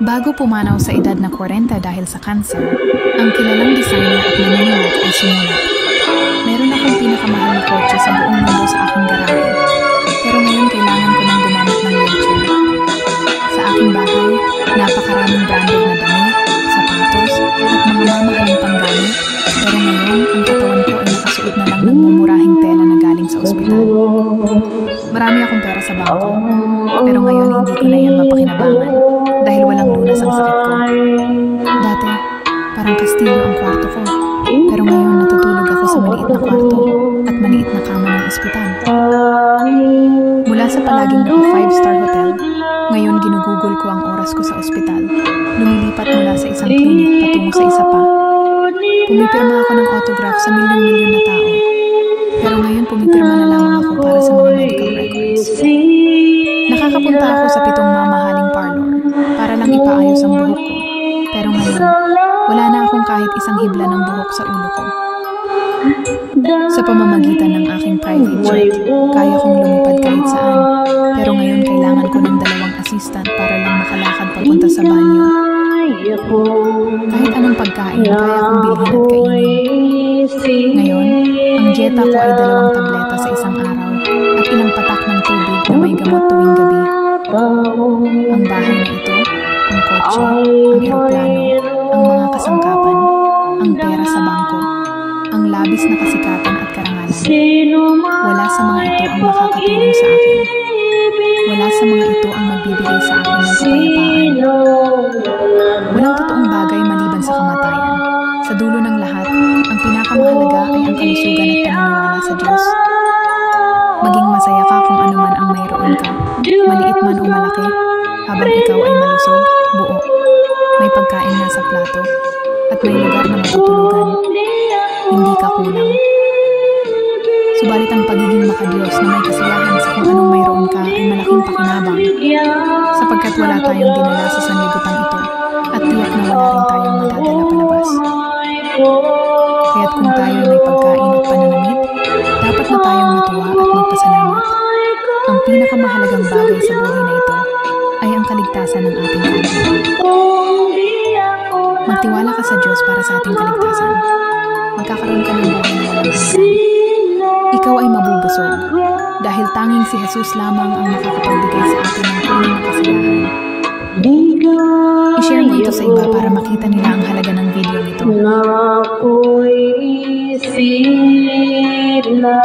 Bago pumanaw sa edad na 40 dahil sa kanser, ang kilalang designer at maniniwat ay sumulat. Meron akong pinakamahal na kotse sa buong mundo sa aking garahe. Pero ngayon kailangan ko nang gumamit ng wheelchair. Sa aking bahay, napakaraming branded na damit, sapatos, at mga mamahaling panggamit. Pero ngayon, ang katawan ko ay nakasuot na lang ng mumurahing tela na galing sa ospital. Marami akong pera sa bangko, pero ngayon hindi ko na yan mapakinabangan dahil walang lunas ang sakit ko. Dati, parang kastilyo ang kwarto ko, pero ngayon natutulog ako sa maliit na kwarto at maliit na kama ng ospital. Mula sa palaging naka 5-star hotel, ngayon ginugugol ko ang oras ko sa ospital. Lumilipat mula sa isang klinik patungo sa isa pa. Pumipirma ako ng autograph sa milyon-milyon na tao. Pero ngayon pumipirma na lamang ako para sa mga medical records. Nakakapunta ako sa 7 mamahaling parlor para lang ipaayos ang buhok ko. Pero ngayon, wala na akong kahit isang hibla ng buhok sa ulo ko. Sa pamamagitan ng aking private jet, kaya kong lumipad kahit saan. Pero ngayon kailangan ko ng 2 assistant para lang makalakad papunta sa banyo. Kahit anong pagkain, kaya kong bilhin at kainin. Ngayon, ang dieta ko ay 2 tableta sa isang araw at ilang patak ng tubig na may gamot tuwing gabi. Ang bahay na ito, ang kotse, ang eroplano, ang mga kasangkapan, ang pera sa bangko, ang labis na kasikatan at karangalan. Wala sa mga ito ang makakatulong sa akin. Wala sa mga ito ang magbibigay sa akin ng kapayapaan. Walang totoong bagay maliban sa kamatayan. Sa dulo ng lahat, ang pinakamahalaga ay ang kalusugan at paniniwala sa Diyos. Maging masaya ka kung ano man ang mayroon ka, maliit man o malaki, habang ikaw ay malusog, buo, may pagkain na sa plato, at may lugar na matutulugan. Hindi ka kulang. Subalit ang pagiging makadiyos na may kasiyahan sa kung anong mayroon ka ay malaking pakinabang, sapagkat wala tayong dinala sa sanlibutan ito, at tiyak na wala rin tayong madadala palabas. Kaya't kung tayo may pagkain at pananamit, dapat na tayong matuwa at magpasalamat. Ang pinakamahalagang bagay sa buhay na ito ay ang kaligtasan ng ating kapwa. Magtiwala ka sa Diyos para sa ating kaligtasan. Magkakaroon ka ng buhay na walang hanggan. Ikaw ay mabubusog dahil tanging si Jesus lamang ang makakapagbigay sa atin ng tunay na kasiyahan. I-share mo ito sa iba para makita nila ang halaga ng video nito. Na ako'y sila.